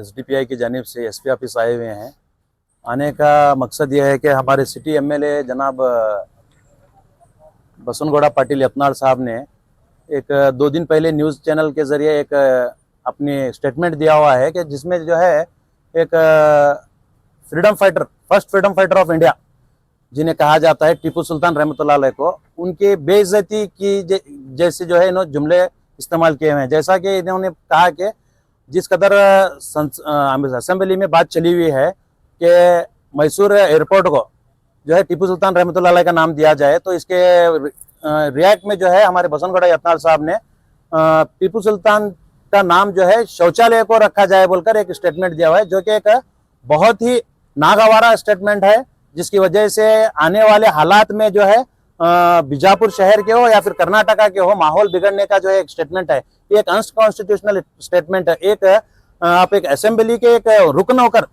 SDPI की जानिब से एसपी ऑफिस आए हुए हैं। आने का मकसद यह है कि हमारे सिटी एमएलए जनाब बसनगौड़ा पाटिल यत्नाल साहब ने एक 2 दिन पहले न्यूज़ चैनल के ज़रिए एक अपनी स्टेटमेंट दिया हुआ है कि जिसमें जो है एक freedom fighter, first freedom fighter of India जिन्हें कहा जाता है टीपू सुल्तान रहमतुल्लाह अलैह को, उनकी बेइज्जती की जैसे जो है इन्होंने जुमले इस्तेमाल किए हुए हैं। जैसा कि इन्होंने कहा कि जिस कदर असेंबली में बात चली हुई है कि मैसूर एयरपोर्ट को जो है टीपू सुल्तान रहमतुल्लाह अलैह का नाम दिया जाए, तो इसके रिएक्ट में जो है हमारे बसनगौड़ा यत्नाल साहब ने टीपू सुल्तान का नाम जो है शौचालय को रखा जाए बोलकर एक स्टेटमेंट दिया हुआ है, जो कि एक बहुत ही नागवारा स्टेटमेंट है, जिसकी वजह से आने वाले हालात में जो है बीजापुर शहर के हो या फिर कर्नाटका के हो, माहौल बिगड़ने का जो है एक स्टेटमेंट है। ये एक अनकॉन्स्टिट्यूशनल स्टेटमेंट है। एक आप एक असेंबली के एक रुकन होकर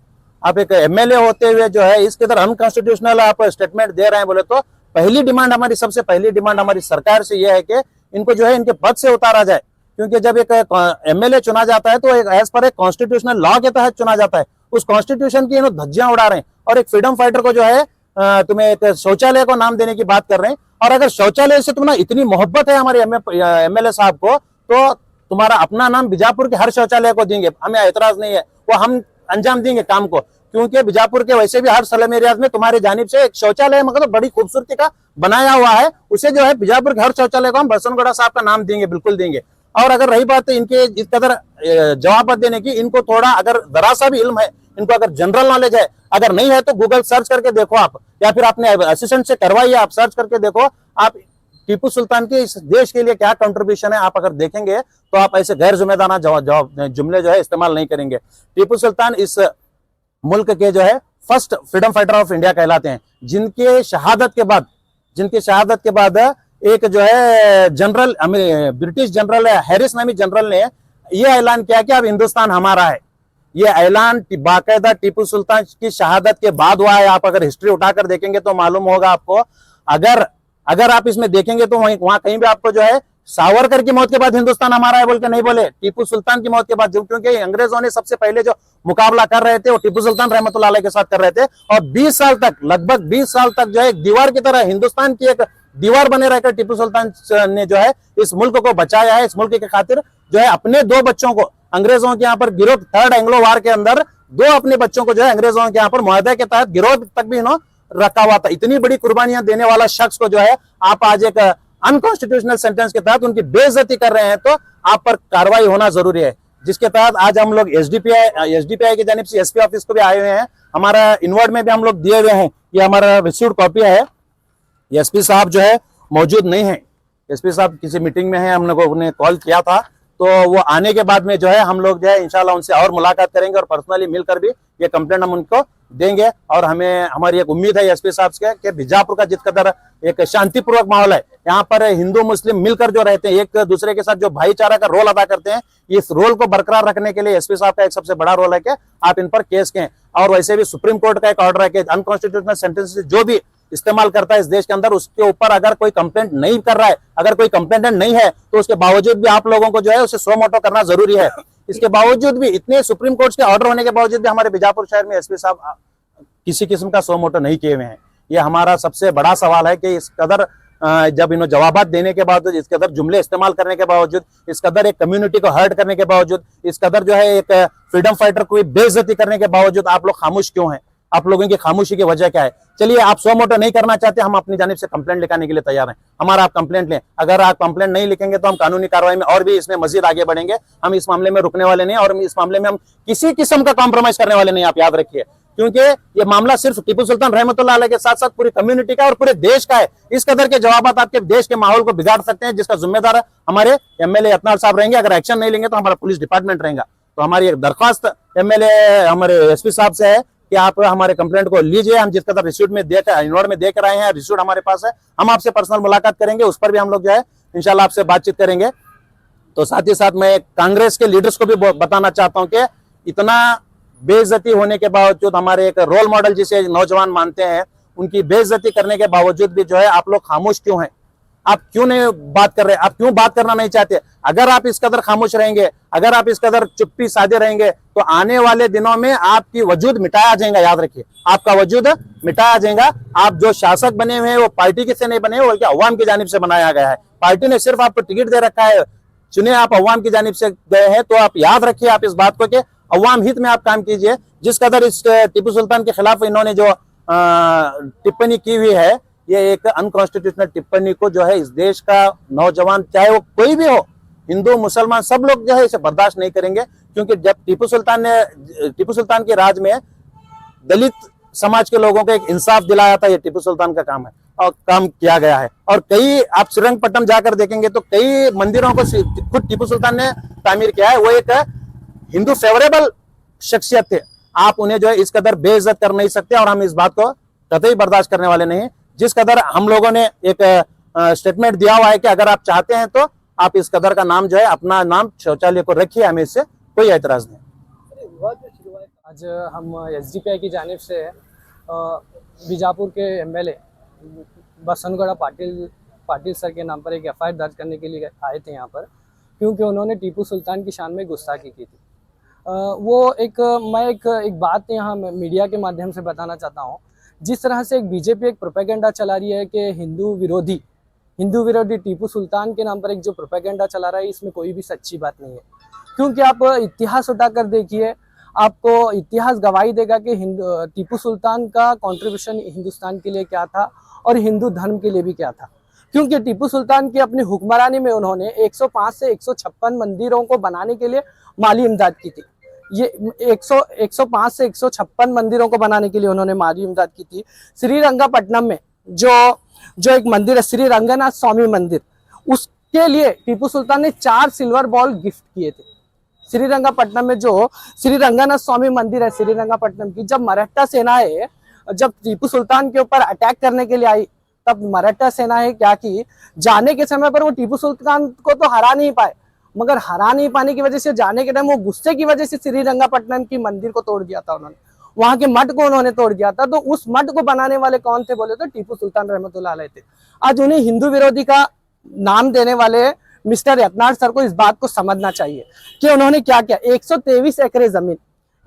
आप एक एमएलए होते हुए जो है इसके तरह अनकॉन्स्टिट्यूशनल आप स्टेटमेंट दे रहे हैं बोले तो पहली डिमांड हमारी, सबसे पहली डिमांड हमारी सरकार से यह है कि इनको जो है इनके पद से उतारा जाए, क्योंकि जब एक एमएलए चुना जाता है तो एक एज पर एक कॉन्स्टिट्यूशनल लॉ के तहत चुना जाता है। उस कॉन्स्टिट्यूशन की इन्होंने धज्जियां उड़ा रहे हैं और एक फ्रीडम फाइटर को जो है तुम्हें एक शौचालय को नाम देने की बात कर रहे हैं। और अगर शौचालय से तुम्हें इतनी मोहब्बत है हमारे एमएलए साहब को, तो तुम्हारा अपना नाम बीजापुर के हर शौचालय को देंगे, हमें एतराज नहीं है, वो हम अंजाम देंगे काम को, क्योंकि बीजापुर के वैसे भी हर स्लम एरियाज में तुम्हारी जानिब से एक शौचालय मतलब बड़ी खूबसूरती का बनाया हुआ है, उसे जो है बीजापुर के हर शौचालय को हम बसनगौड़ा साहब का नाम देंगे, बिल्कुल देंगे। और अगर रही बात इनके इस कदर जवाब देने की, इनको थोड़ा अगर जरा सा भी इल्म है, इनको अगर जनरल नॉलेज है, अगर नहीं है तो गूगल सर्च करके देखो आप, या फिर अपने असिस्टेंट से करवाइए, आप सर्च करके देखो आप टीपू सुल्तान के इस देश के लिए क्या कंट्रीब्यूशन है। आप अगर देखेंगे तो आप ऐसे गैर जिम्मेदाराना जुमले जो है इस्तेमाल नहीं करेंगे। टीपू सुल्तान इस मुल्क के जो है first freedom fighter of India कहलाते हैं, जिनके शहादत के बाद एक जो है जनरल, ब्रिटिश जनरल हैरिस नामी जनरल ने यह ऐलान किया कि अब हिंदुस्तान हमारा है। यह ऐलान बाकायदा टीपू सुल्तान की शहादत के बाद हुआ है। आप अगर हिस्ट्री उठाकर देखेंगे तो मालूम होगा आपको। अगर आप इसमें देखेंगे तो वहां कहीं भी आपको जो है सावरकर की मौत के बाद हिंदुस्तान हमारा है बोल के नहीं बोले, टीपू सुल्तान की मौत के बाद, क्योंकि अंग्रेजों ने सबसे पहले जो मुकाबला कर रहे थे वो टीपू सुल्तान रहमतुल्लाह अलैह के साथ कर रहे थे। और 20 साल तक, लगभग 20 साल तक जो है एक दीवार की तरह, हिंदुस्तान की एक दीवार बने रहकर टीपू सुल्तान ने जो है इस मुल्क को बचाया है। इस मुल्क के खातिर जो है अपने 2 बच्चों को अंग्रेजों के यहाँ पर गिरोह, थर्ड एंग्लो वार के अंदर 2 अपने बच्चों को जो है अंग्रेजों के यहाँ पर मुआहदे के तहत गिरोह तक भी इन्होंने रखा हुआ था। इतनी बड़ी कुर्बानियां देने वाला शख्स को जो है आप आज एक अनकॉन्स्टिट्यूशनल सेंटेंस के तहत उनकी बेइज्जती कर रहे हैं, तो आप पर कार्रवाई होना जरूरी है। जिसके तहत आज हम लोग एसडीपीआई की जानिब से एसपी ऑफिस को भी आए हुए हैं। हमारा इनवर्ड में भी हम लोग दिए हुए हैं, ये हमारा रिसीव्ड कॉपी है। एसपी साहब जो है मौजूद नहीं है, एसपी साहब किसी मीटिंग में है, हम लोगों ने कॉल किया था, तो वो आने के बाद में जो है हम लोग जो है इंशाल्लाह उनसे और मुलाकात करेंगे और पर्सनली मिलकर भी ये कंप्लेंट हम उनको देंगे। और हमारी एक उम्मीद है एसपी साहब से कि बीजापुर का जिस कदर एक शांतिपूर्वक माहौल है, यहाँ पर हिंदू मुस्लिम मिलकर जो रहते हैं, एक दूसरे के साथ जो भाईचारा का रोल अदा करते हैं, इस रोल को बरकरार रखने के लिए एसपी साहब का एक सबसे बड़ा रोल है कि आप इन पर केस करें। और वैसे भी सुप्रीम कोर्ट का एक ऑर्डर है कि अनकॉन्स्टिट्यूशनल सेंटेंस जो भी इस्तेमाल करता है इस देश के अंदर, उसके ऊपर अगर कोई कंप्लेंट नहीं कर रहा है, अगर कोई कंप्लेंटेंट नहीं है, तो उसके बावजूद भी आप लोगों को जो है उसे सो मोटो करना जरूरी है। इसके बावजूद भी, इतने सुप्रीम कोर्ट के ऑर्डर होने के बावजूद भी हमारे बीजापुर शहर में एसपी साहब किसी किस्म का सो मोटो नहीं किए हुए हैं। ये हमारा सबसे बड़ा सवाल है कि इस कदर जब इन्होंने जवाबात देने के बावजूद, इस कदर जुमले इस्तेमाल करने के बावजूद, इस कदर एक कम्युनिटी को हर्ट करने के बावजूद, इस कदर जो है एक फ्रीडम फाइटर को बेइज्जती करने के बावजूद आप लोग खामोश क्यों हैं? आप लोगों की खामोशी की वजह क्या है? चलिए, आप सो मोटो नहीं करना चाहते, हम अपनी जानिब से कंप्लेंट लिखाने के लिए तैयार हैं। हमारा आप कंप्लेंट लें। अगर आप कंप्लेंट नहीं लिखेंगे तो हम कानूनी कार्रवाई में और भी इसमें मजीद आगे बढ़ेंगे। हम इस मामले में रुकने वाले नहीं, और इस मामले में हम किसी किस्म का कॉम्प्रोमाइज करने वाले नहीं, आप याद रखिए। क्योंकि ये मामला सिर्फ टीपू सुल्तान रहमतुल्लाह अलैह के साथ साथ पूरी कम्युनिटी का और पूरे देश का है। इस कदर के जवाब आपके देश के माहौल को बिगाड़ सकते हैं, जिसका जिम्मेदार हमारे एमएलए यत्नाल साहब रहेंगे। अगर एक्शन नहीं लेंगे तो हमारा पुलिस डिपार्टमेंट रहेगा। तो हमारी एक दरख्वास्त एमएलए हमारे एसपी साहब से है कि आप हमारे कंप्लेंट को लीजिए। हम जिस कदर रिसीट में देकर इनवर्ड में देकर आए हैं, रिसीट हमारे पास है, हम आपसे पर्सनल मुलाकात करेंगे, उस पर भी हम लोग जो है इंशाल्लाह आपसे बातचीत करेंगे। तो साथ ही साथ मैं कांग्रेस के लीडर्स को भी बताना चाहता हूं कि इतना बेइज्जती होने के बावजूद, हमारे एक रोल मॉडल जिसे नौजवान मानते हैं, उनकी बेइज्जती करने के बावजूद भी जो है आप लोग खामोश क्यों हैं? आप क्यों नहीं बात कर रहे? आप क्यों बात करना नहीं चाहते? अगर आप इस कदर खामोश रहेंगे, अगर आप इस कदर चुप्पी साधे रहेंगे, तो आने वाले दिनों में आपकी वजूद मिटाया जाएगा। याद रखिए, आपका वजूद मिटाया जाएगा। आप जो शासक बने हुए हैं वो पार्टी के से नहीं बने, बल्कि अवाम की जानिब से बनाया गया है। पार्टी ने सिर्फ आपको टिकट दे रखा है, चुने आप अवाम की जानिब से गए हैं। तो आप याद रखिए आप इस बात को कि अवाम हित में आप काम कीजिए। जिस कदर इस टीपू सुल्तान के खिलाफ इन्होंने जो टिप्पणी की हुई है, ये एक अनकॉन्स्टिट्यूशनल टिप्पणी को जो है इस देश का नौजवान, चाहे वो कोई भी हो, हिंदू मुसलमान, सब लोग जो है इसे बर्दाश्त नहीं करेंगे। क्योंकि जब टीपू सुल्तान के राज में दलित समाज के लोगों को एक इंसाफ दिलाया था, ये टीपू सुल्तान का काम है और काम किया गया है। और कई आप श्रीरंगपट्टनम जाकर देखेंगे तो कई मंदिरों को खुद टीपू सुल्तान ने तामीर किया है। वो एक हिंदू फेवरेबल शख्सियत थे। आप उन्हें जो है इस कदर बेइज्जत कर नहीं सकते, और हम इस बात को कतई बर्दाश्त करने वाले नहीं। जिस कदर हम लोगों ने एक स्टेटमेंट दिया हुआ है कि अगर आप चाहते हैं तो आप इस कदर का नाम जो है, अपना नाम शौचालय को रखिए, हमें इससे कोई एतराज नहीं। आज हम एसडीपीआई की जानिब से बीजापुर के एमएलए बसनगौड़ा पाटिल सर के नाम पर एक एफआईआर दर्ज करने के लिए आए थे यहाँ पर, क्योंकि उन्होंने टीपू सुल्तान की शान में गुस्ताखी की थी। मैं एक बात यहाँ मीडिया के माध्यम से बताना चाहता हूँ। जिस तरह से एक बीजेपी एक प्रोपेगेंडा चला रही है कि हिंदू विरोधी टीपू सुल्तान के नाम पर एक जो प्रोपेगेंडा चला रहा है, इसमें कोई भी सच्ची बात नहीं है। क्योंकि आप इतिहास उठाकर देखिए, आपको इतिहास गवाही देगा कि टीपू सुल्तान का कंट्रीब्यूशन हिंदुस्तान के लिए क्या था और हिंदू धर्म के लिए भी क्या था। क्योंकि टीपू सुल्तान की अपनी हुक्मरानी में उन्होंने 105 से 156 मंदिरों को बनाने के लिए माली इमदाद की थी। ये 105 से 156 मंदिरों को बनाने के लिए उन्होंने माली इमदाद की थी। श्रीरंगपट्टनम में जो एक मंदिर है, श्री रंगनाथ स्वामी मंदिर, उसके लिए टीपू सुल्तान ने 4 सिल्वर बॉल गिफ्ट किए थे। श्रीरंगपट्टनम में जो श्री रंगनाथ स्वामी मंदिर है श्रीरंगपट्टनम की, जब मराठा सेनाएं जब टीपू सुल्तान के ऊपर अटैक करने के लिए आई, तब मराठा सेनाएं क्या की, जाने के समय पर वो टीपू सुल्तान को तो हरा नहीं पाए, मगर हरा नहीं पाने की वजह से जाने के टाइम वो गुस्से की वजह से श्रीरंगपट्टनम की मंदिर को तोड़ दिया था उन्होंने, वहां के मठ को उन्होंने तोड़ दिया था। तो उस मठ को बनाने वाले कौन थे बोले तो टीपू सुल्तान रहमतुल्लाह अलैह थे। आज उन्हें हिंदू विरोधी का नाम देने वाले मिस्टर यत्नाड़ सर को इस बात को समझना चाहिए कि उन्होंने क्या किया। 123 एकड़ जमीन,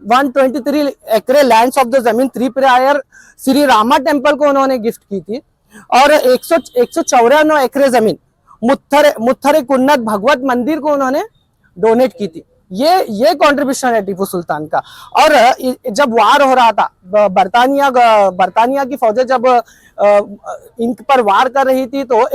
123 एकड़ लैंड्स ऑफ द जमीन त्रिपुरायर श्री रामा टेम्पल को उन्होंने गिफ्ट की थी, और 194 एकड़ जमीन मुत्थरे कुन्नत भगवत मंदिर को उन्होंने डोनेट की थी। ये कंट्रीब्यूशन है टीपू सुल्तान का। और जब वार हो रहा था, बर्तानिया की फौजें जब इन पर वार कर रही थी, तो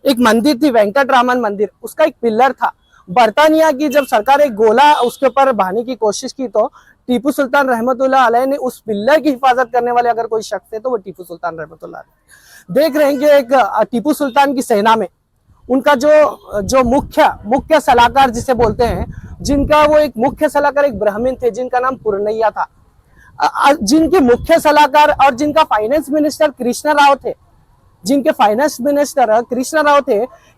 एक मंदिर थी वेंकटरामन मंदिर, उसका एक पिलर था। बर्तानिया की जब सरकार एक गोला उसके ऊपर बहाने की कोशिश की, तो टीपू सुल्तान रहमतुल्लाह अलैह ने उस पिलर की हिफाजत करने वाले अगर कोई शख्स है तो वो टीपू सुल्तान रहमतुल्लाह अलैह। देख रहे हैं कि एक टीपू सुल्तान की सेना में उनका जो मुख्य सलाहकार जिसे बोलते हैं, जिनका वो एक मुख्य सलाहकार एक ब्राह्मण थे जिनका नाम पुरनैया था, जिनके मुख्य सलाहकार और जिनका फाइनेंस मिनिस्टर कृष्णा राव थे,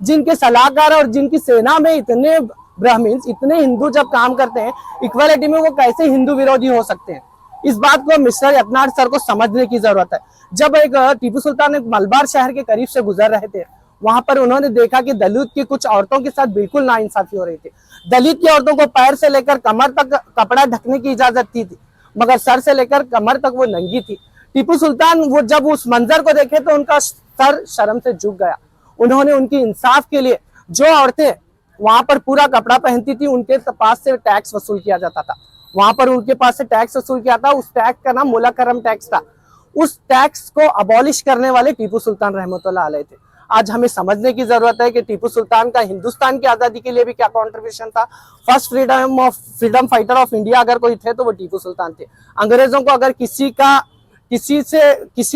जिनके सलाहकार और जिनकी सेना में इतने ब्राह्मण्स, इतने हिंदू जब काम करते हैं इक्वालिटी में, वो कैसे हिंदू विरोधी हो सकते हैं? इस बात को मिस्टर यत्नाड़ सर को समझने की जरूरत है। जब एक टीपू सुल्तान एक मलबार शहर के करीब से गुजर रहे थे, वहां पर उन्होंने देखा कि दलित की कुछ औरतों के साथ बिल्कुल नाइंसाफी हो रही थी। दलित की औरतों को पैर से लेकर कमर तक कपड़ा ढकने की इजाजत थी, मगर सर से लेकर कमर तक वो नंगी थी। टीपू सुल्तान वो जब उस मंजर को देखे तो उनका सर शर्म से झुक गया। उन्होंने उनकी इंसाफ के लिए, जो औरतें वहां पर पूरा कपड़ा पहनती थी उनके पास से टैक्स वसूल किया जाता था, वहां पर उनके पास से टैक्स वसूल किया था। उस टैक्स का नाम मुलाकरम टैक्स था। उस टैक्स को अबॉलिश करने वाले टीपू सुल्तान रहमतुल्लाह अलैह थे। आज हमें समझने की जरूरत है कि टीपू सुल्तान का हिंदुस्तान की आजादी के लिए भी क्या कंट्रीब्यूशन था। First freedom fighter of India अगर कोई थे तो वो टीपू सुल्तान थे। अंग्रेजों को अगर किसी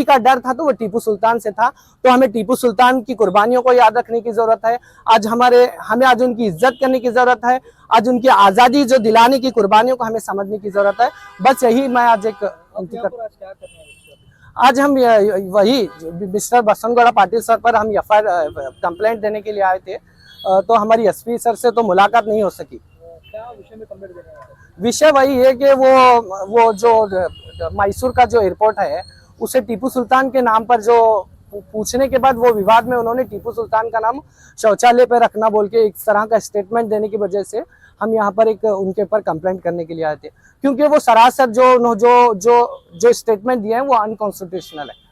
का डर था तो वो टीपू सुल्तान से था। तो हमें टीपू सुल्तान की कुर्बानियों को याद रखने की जरूरत है। हमें आज उनकी इज्जत करने की जरूरत है। आज उनकी आजादी जो दिलाने की कुर्बानियों को हमें समझने की जरूरत है। बस यही मैं आज आज हम वही मिस्टर बसनगौड़ा पाटिल सर पर हम एफआईआर कंप्लेंट देने के लिए आए थे। तो हमारी एसपी सर से तो मुलाकात नहीं हो सकी। क्या विषय में कंप्लेंट देने आए थे? विषय वही है कि वो जो मैसूर का जो एयरपोर्ट है उसे टीपू सुल्तान के नाम पर जो पूछने के बाद वो विवाद में उन्होंने टीपू सुल्तान का नाम शौचालय पे रखना बोल के एक तरह का स्टेटमेंट देने की वजह से हम यहाँ पर एक उनके ऊपर कंप्लेंट करने के लिए आए थे, क्योंकि वो सरासर जो स्टेटमेंट दिए हैं वो अनकॉन्स्टिट्यूशनल है।